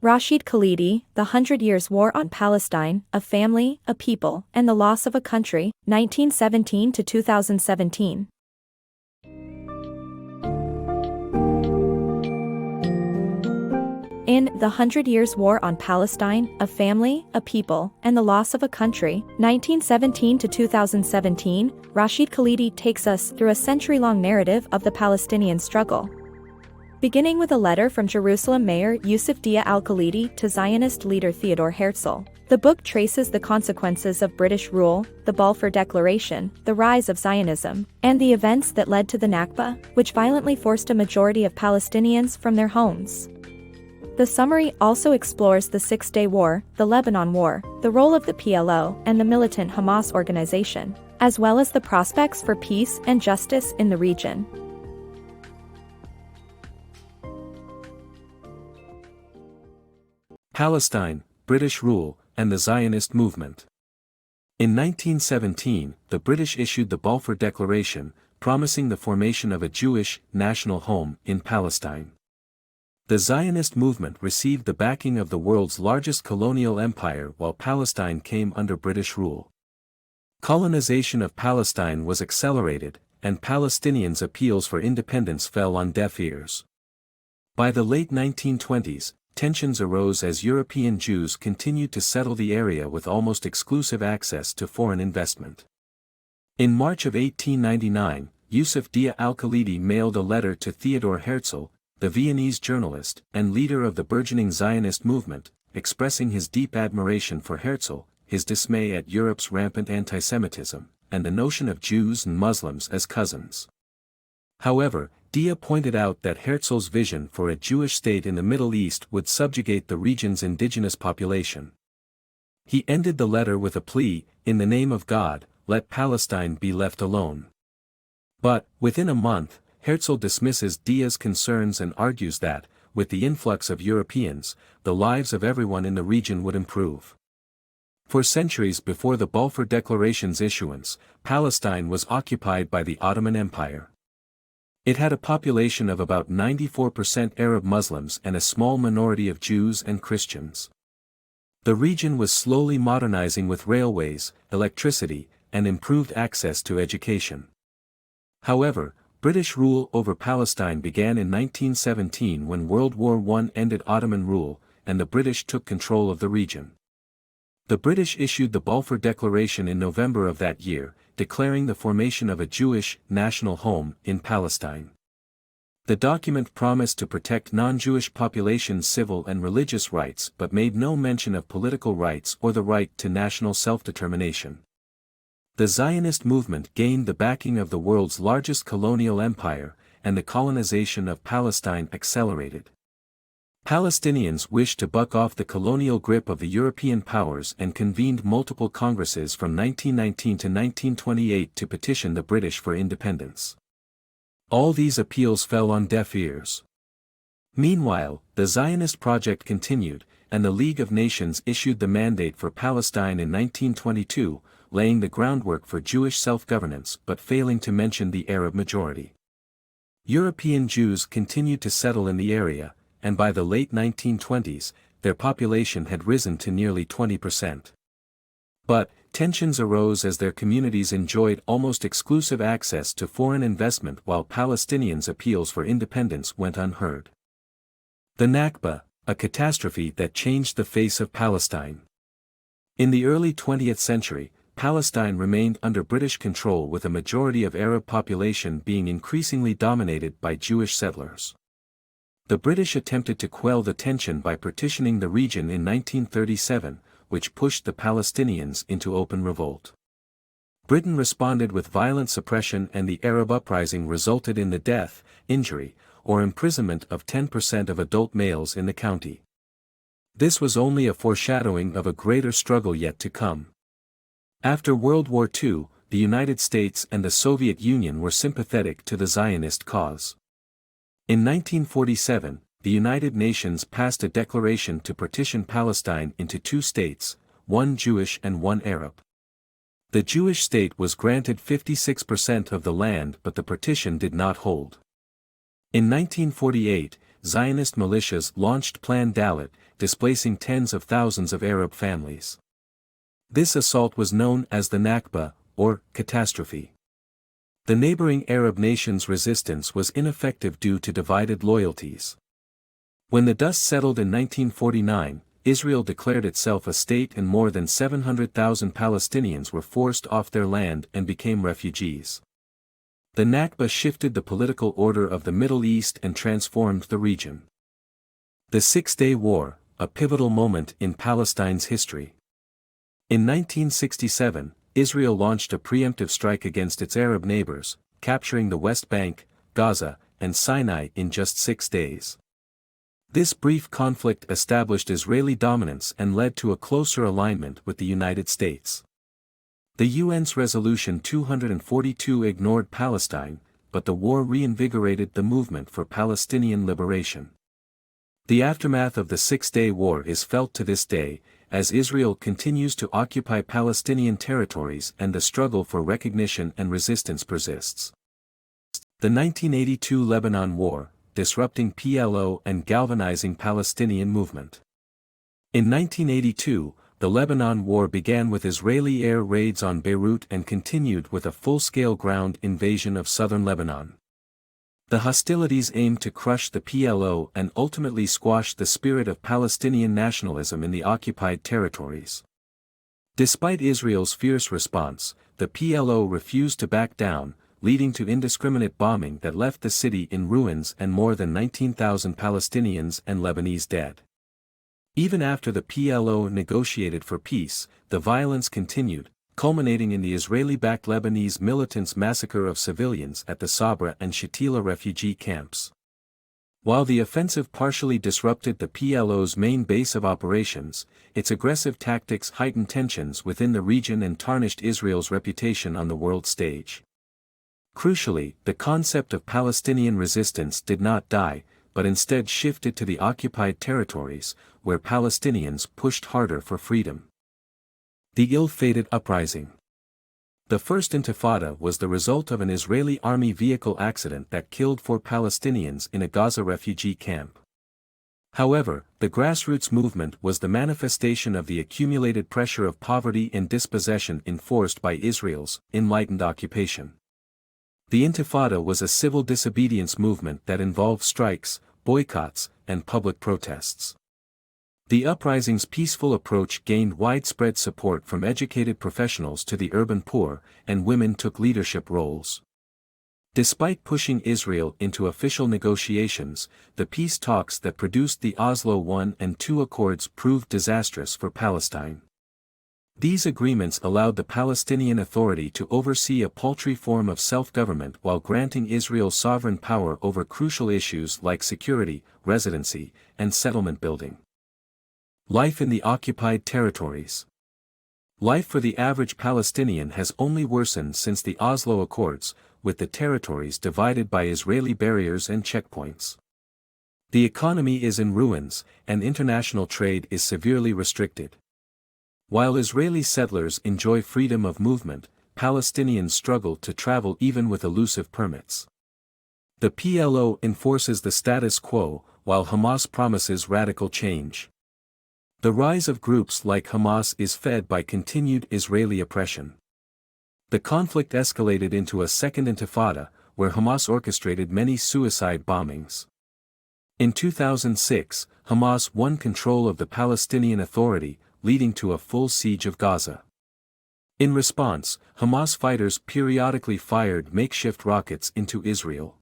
Rashid Khalidi, The 100 Years' War on Palestine, A Family, a People, and the Loss of a Country, 1917 to 2017. In The 100 Years' War on Palestine, A Family, a People, and the Loss of a Country, 1917 to 2017, Rashid Khalidi takes us through a century-long narrative of the Palestinian struggle. Beginning with a letter from Jerusalem Mayor Yusuf Dia al-Khalidi to Zionist leader Theodore Herzl, the book traces the consequences of British rule, the Balfour Declaration, the rise of Zionism, and the events that led to the Nakba, which violently forced a majority of Palestinians from their homes. The summary also explores the Six-Day War, the Lebanon War, the role of the PLO and the militant Hamas organization, as well as the prospects for peace and justice in the region. Palestine, British rule, and the Zionist movement. In 1917, the British issued the Balfour Declaration, promising the formation of a Jewish national home in Palestine. The Zionist movement received the backing of the world's largest colonial empire while Palestine came under British rule. Colonization of Palestine was accelerated, and Palestinians' appeals for independence fell on deaf ears. By the late 1920s, tensions arose as European Jews continued to settle the area with almost exclusive access to foreign investment. In March of 1899, Yusuf Dia al-Khalidi mailed a letter to Theodore Herzl, the Viennese journalist and leader of the burgeoning Zionist movement, expressing his deep admiration for Herzl, his dismay at Europe's rampant antisemitism, and the notion of Jews and Muslims as cousins. However, Dia pointed out that Herzl's vision for a Jewish state in the Middle East would subjugate the region's indigenous population. He ended the letter with a plea, "In the name of God, let Palestine be left alone." But, within a month, Herzl dismisses Dia's concerns and argues that, with the influx of Europeans, the lives of everyone in the region would improve. For centuries before the Balfour Declaration's issuance, Palestine was occupied by the Ottoman Empire. It had a population of about 94% Arab Muslims and a small minority of Jews and Christians. The region was slowly modernizing with railways, electricity, and improved access to education. However, British rule over Palestine began in 1917 when World War I ended Ottoman rule, and the British took control of the region. The British issued the Balfour Declaration in November of that year, declaring the formation of a Jewish national home in Palestine. The document promised to protect non-Jewish populations' civil and religious rights but made no mention of political rights or the right to national self-determination. The Zionist movement gained the backing of the world's largest colonial empire, and the colonization of Palestine accelerated. Palestinians wished to buck off the colonial grip of the European powers and convened multiple congresses from 1919 to 1928 to petition the British for independence. All these appeals fell on deaf ears. Meanwhile, the Zionist project continued, and the League of Nations issued the Mandate for Palestine in 1922, laying the groundwork for Jewish self-governance but failing to mention the Arab majority. European Jews continued to settle in the area, and by the late 1920s, their population had risen to nearly 20%. But, tensions arose as their communities enjoyed almost exclusive access to foreign investment while Palestinians' appeals for independence went unheard. The Nakba, a catastrophe that changed the face of Palestine. In the early 20th century, Palestine remained under British control with a majority of Arab population being increasingly dominated by Jewish settlers. The British attempted to quell the tension by partitioning the region in 1937, which pushed the Palestinians into open revolt. Britain responded with violent suppression, and the Arab uprising resulted in the death, injury, or imprisonment of 10% of adult males in the county. This was only a foreshadowing of a greater struggle yet to come. After World War II, the United States and the Soviet Union were sympathetic to the Zionist cause. In 1947, the United Nations passed a declaration to partition Palestine into two states, one Jewish and one Arab. The Jewish state was granted 56% of the land, but the partition did not hold. In 1948, Zionist militias launched Plan Dalet, displacing tens of thousands of Arab families. This assault was known as the Nakba, or Catastrophe. The neighboring Arab nations' resistance was ineffective due to divided loyalties. When the dust settled in 1949, Israel declared itself a state and more than 700,000 Palestinians were forced off their land and became refugees. The Nakba shifted the political order of the Middle East and transformed the region. The Six-Day War, a pivotal moment in Palestine's history. In 1967, Israel launched a preemptive strike against its Arab neighbors, capturing the West Bank, Gaza, and Sinai in just 6 days. This brief conflict established Israeli dominance and led to a closer alignment with the United States. The UN's Resolution 242 ignored Palestine, but the war reinvigorated the movement for Palestinian liberation. The aftermath of the Six-Day War is felt to this day, as Israel continues to occupy Palestinian territories and the struggle for recognition and resistance persists. The 1982 Lebanon War, disrupting PLO and galvanizing Palestinian movement. In 1982, the Lebanon War began with Israeli air raids on Beirut and continued with a full-scale ground invasion of southern Lebanon. The hostilities aimed to crush the PLO and ultimately squash the spirit of Palestinian nationalism in the occupied territories. Despite Israel's fierce response, the PLO refused to back down, leading to indiscriminate bombing that left the city in ruins and more than 19,000 Palestinians and Lebanese dead. Even after the PLO negotiated for peace, the violence continued, culminating in the Israeli-backed Lebanese militants' massacre of civilians at the Sabra and Shatila refugee camps. While the offensive partially disrupted the PLO's main base of operations, its aggressive tactics heightened tensions within the region and tarnished Israel's reputation on the world stage. Crucially, the concept of Palestinian resistance did not die, but instead shifted to the occupied territories, where Palestinians pushed harder for freedom. The Ill-Fated Uprising. The First Intifada was the result of an Israeli army vehicle accident that killed 4 Palestinians in a Gaza refugee camp. However, the grassroots movement was the manifestation of the accumulated pressure of poverty and dispossession enforced by Israel's enlightened occupation. The Intifada was a civil disobedience movement that involved strikes, boycotts, and public protests. The uprising's peaceful approach gained widespread support from educated professionals to the urban poor, and women took leadership roles. Despite pushing Israel into official negotiations, the peace talks that produced the Oslo I and II Accords proved disastrous for Palestine. These agreements allowed the Palestinian Authority to oversee a paltry form of self-government while granting Israel sovereign power over crucial issues like security, residency, and settlement building. Life in the occupied territories. Life for the average Palestinian has only worsened since the Oslo Accords, with the territories divided by Israeli barriers and checkpoints. The economy is in ruins, and international trade is severely restricted. While Israeli settlers enjoy freedom of movement, Palestinians struggle to travel even with elusive permits. The PLO enforces the status quo, while Hamas promises radical change. The rise of groups like Hamas is fed by continued Israeli oppression. The conflict escalated into a second intifada, where Hamas orchestrated many suicide bombings. In 2006, Hamas won control of the Palestinian Authority, leading to a full siege of Gaza. In response, Hamas fighters periodically fired makeshift rockets into Israel.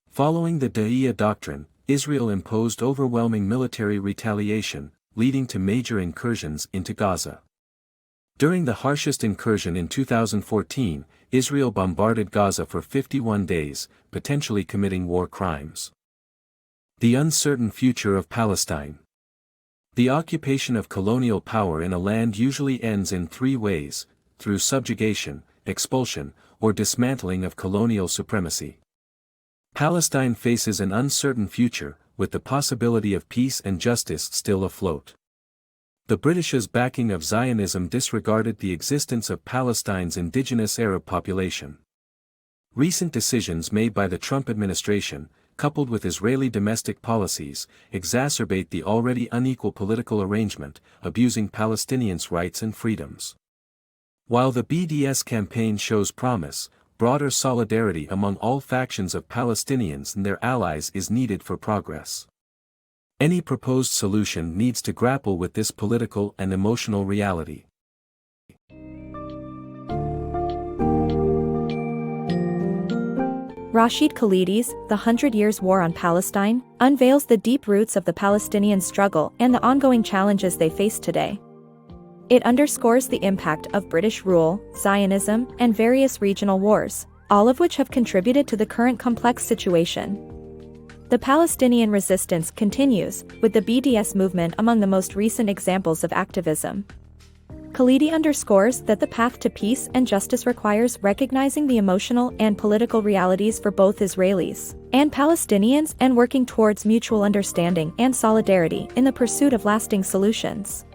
Following the Da'iya Doctrine, Israel imposed overwhelming military retaliation, leading to major incursions into Gaza. During the harshest incursion in 2014, Israel bombarded Gaza for 51 days, potentially committing war crimes. The uncertain future of Palestine. The occupation of colonial power in a land usually ends in 3 ways: through subjugation, expulsion, or dismantling of colonial supremacy. Palestine faces an uncertain future, with the possibility of peace and justice still afloat. The British's backing of Zionism disregarded the existence of Palestine's indigenous Arab population. Recent decisions made by the Trump administration, coupled with Israeli domestic policies, exacerbate the already unequal political arrangement, abusing Palestinians' rights and freedoms. While the BDS campaign shows promise, broader solidarity among all factions of Palestinians and their allies is needed for progress. Any proposed solution needs to grapple with this political and emotional reality. Rashid Khalidi's The 100 Years' War on Palestine unveils the deep roots of the Palestinian struggle and the ongoing challenges they face today. It underscores the impact of British rule, Zionism, and various regional wars, all of which have contributed to the current complex situation. The Palestinian resistance continues, with the BDS movement among the most recent examples of activism. Khalidi underscores that the path to peace and justice requires recognizing the emotional and political realities for both Israelis and Palestinians and working towards mutual understanding and solidarity in the pursuit of lasting solutions.